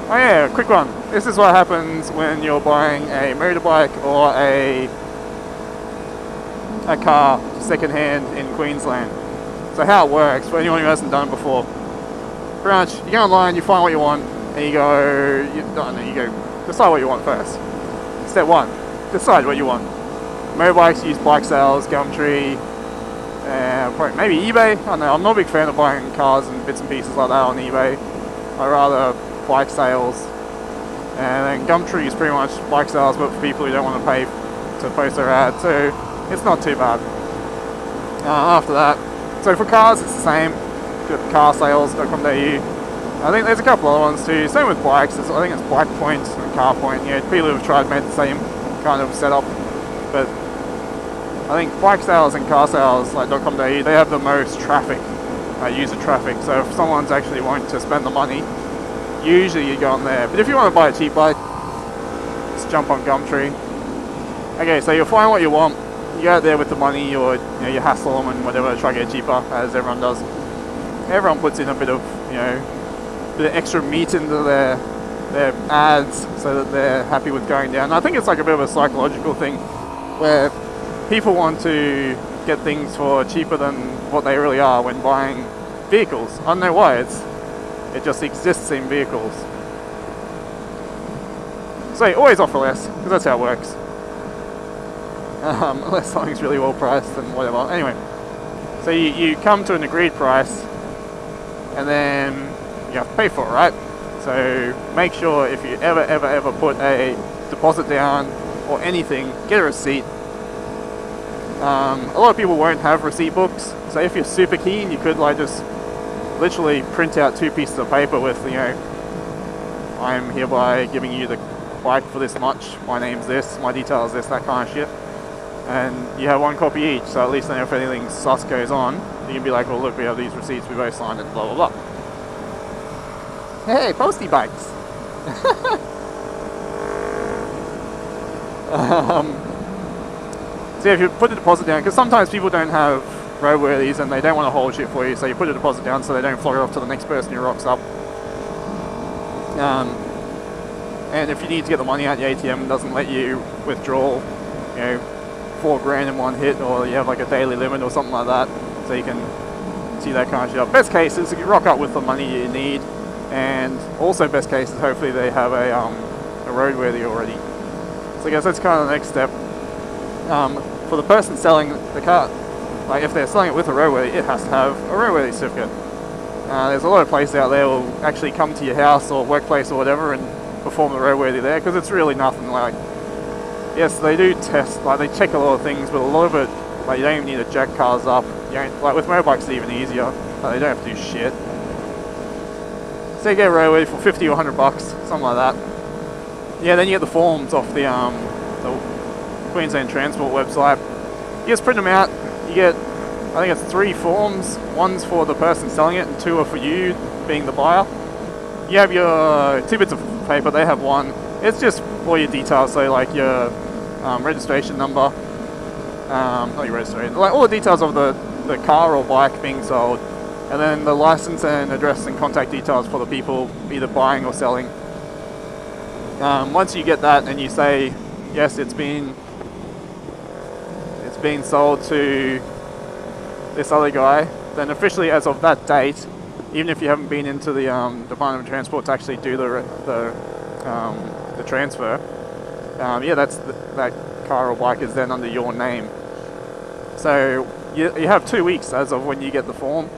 Oh yeah, quick one. This is what happens when you're buying a motorbike or a car second-hand in Queensland. So how it works, for anyone who hasn't done it before. Pretty much, you go online, you find what you want, and you go decide what you want first. Step one, decide what you want. Motorbikes use bike sales, Gumtree, probably maybe eBay. I don't know, I'm not a big fan of buying cars and bits and pieces like that on eBay. I rather bike sales. And then Gumtree is pretty much bike sales, but for people who don't want to pay to post their ad, so it's not too bad. After that, so for cars it's the same. Carsales.com.au. I think there's a couple other ones too. Same with bikes. I think it's Bike Point and Car Point. Yeah, people who've tried made the same kind of setup, but I think bike sales and car sales like .com.au, they have the most traffic, user traffic. So if someone's actually wanting to spend the money, usually you go on there. But if you want to buy a cheap bike, just jump on Gumtree. Okay, so you'll find what you want. You go out there with the money, or you hassle them and whatever to try to get it cheaper, as everyone does. Everyone puts in a bit of bit of extra meat into their ads so that they're happy with going down. And I think it's like a bit of a psychological thing where people want to get things for cheaper than what they really are when buying vehicles. I don't know why, it just exists in vehicles. So you always offer less, because that's how it works. Unless something's really well priced and whatever. Anyway, so you come to an agreed price, and then you have to pay for it, right? So make sure if you ever put a deposit down or anything, get a receipt. A lot of people won't have receipt books, so if you're super keen, you could just literally print out 2 pieces of paper with, I'm hereby giving you the bike for this much, my name's this, my details this, that kind of shit. And you have 1 copy each, so at least then if anything sus goes on, you can be like, well look, we have these receipts, we both signed it, blah blah blah. Hey, postie bikes! So if you put a deposit down, because sometimes people don't have roadworthies and they don't want to hold shit for you, so you put a deposit down so they don't flog it off to the next person who rocks up. And if you need to get the money out, your ATM doesn't let you withdraw, $4,000 in one hit, or you have like a daily limit or something like that, so you can see that kind of shit up. Best case is you rock up with the money you need, and also best case is hopefully they have a roadworthy already. So I guess that's kind of the next step. For the person selling the car, like if they're selling it with a roadworthy, it has to have a roadworthy certificate. There's a lot of places out there who will actually come to your house or workplace or whatever and perform the roadworthy there, because it's really nothing like. Yes, they do test, they check a lot of things, but a lot of it, you don't even need to jack cars up. With motorbikes it's even easier. They don't have to do shit. So you get a roadworthy for 50 or 100 bucks, something like that. Yeah, then you get the forms off the Queensland Transport website. You just print them out. You get, I think it's 3 forms. One's for the person selling it, and 2 are for you, being the buyer. You have your 2 bits of paper. They have 1. It's just all your details, so like your registration number, not your registration, all the details of the car or bike being sold, and then the license and address and contact details for the people either buying or selling. Once you get that and you say yes, it's been sold to this other guy, then officially as of that date, even if you haven't been into the Department of Transport to actually do the transfer, that car or bike is then under your name. So you have 2 weeks as of when you get the form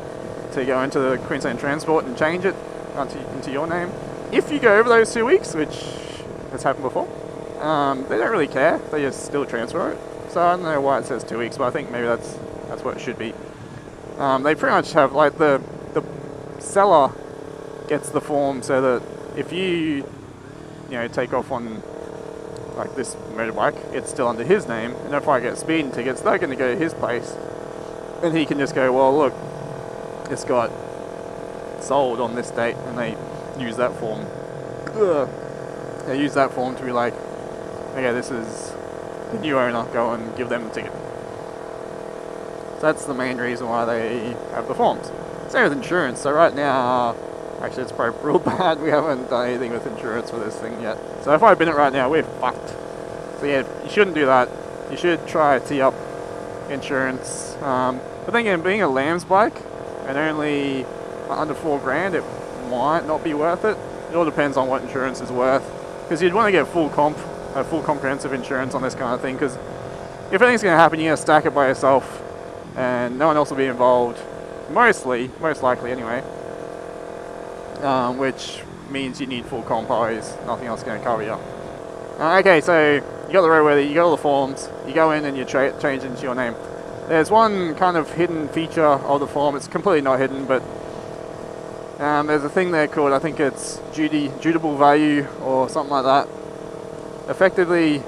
to go into the Queensland Transport and change it into your name. If you go over those 2 weeks, which has happened before, they don't really care. They just still transfer it. So I don't know why it says 2 weeks, but I think maybe that's what it should be. They pretty much have the seller gets the form so that if you take off on this motorbike, it's still under his name, and if I get speeding tickets, they're going to go to his place, and he can just go, well look, it's got sold on this date, and they use that form. They use that form to be like, okay, this is the new owner, go and give them the ticket. So that's the main reason why they have the forms. Same with insurance. So right now, Actually, it's probably real bad. We haven't done anything with insurance for this thing yet. So if I bin it right now, we're fucked. So yeah, you shouldn't do that. You should try to tee up insurance. But then again, being a Lambs bike and only under $4 grand, it might not be worth it. It all depends on what insurance is worth. Because you'd want to get full comprehensive insurance on this kind of thing. Because if anything's going to happen, you're going to stack it by yourself, and no one else will be involved. Most likely anyway. Which means you need full comp always. Nothing else is going to cover you. Okay, so you got the roadworthy, you got all the forms, you go in and you change into your name. There's one kind of hidden feature of the form. It's completely not hidden, but there's a thing there called, I think it's dutiable value or something like that. Effectively,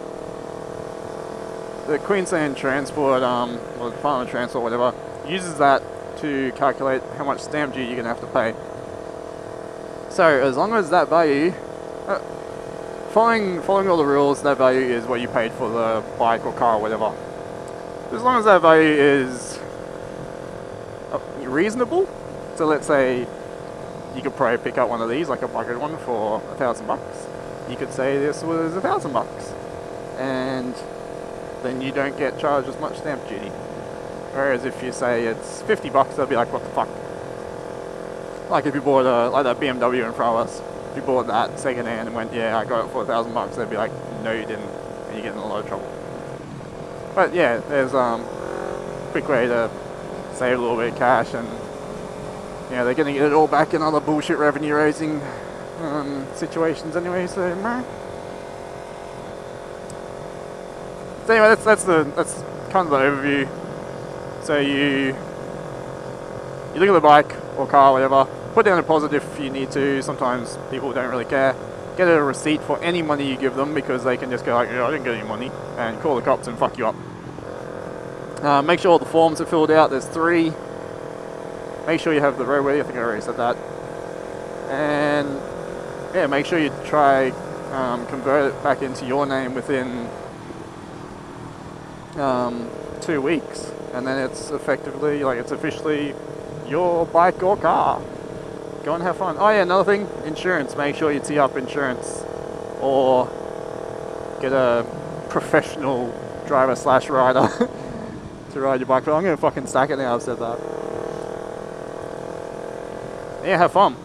the Queensland Transport, or the Department of Transport, whatever, uses that to calculate how much stamp duty you're going to have to pay. So as long as that value, following all the rules, that value is what you paid for the bike or car or whatever. As long as that value is reasonable, so let's say you could probably pick up one of these, like a bucket one, for $1,000. You could say this was $1,000, and then you don't get charged as much stamp duty. Whereas if you say it's $50, they'll be like, what the fuck? Like if you bought like that BMW in front of us, if you bought that second hand and went, yeah, I got it for $1,000, they'd be like, no you didn't, and you get in a lot of trouble. But yeah, there's a quick way to save a little bit of cash, and you know, they're going to get it all back in other bullshit revenue raising situations anyway, so meh. So anyway, that's kind of the overview. So you look at the bike or car, whatever, put down a deposit if you need to. Sometimes people don't really care. Get a receipt for any money you give them, because they can just go like, yeah, I didn't get any money, and call the cops and fuck you up. Make sure all the forms are filled out. There's 3. Make sure you have the roadworthy. I think I already said that. And yeah, make sure you try convert it back into your name within 2 weeks, and then it's effectively, like, it's officially your bike or car. Go and have fun. Oh yeah, another thing, insurance. Make sure you tee up insurance, or get a professional driver / rider to ride your bike. But I'm gonna fucking stack it now I've said that. Yeah, have fun.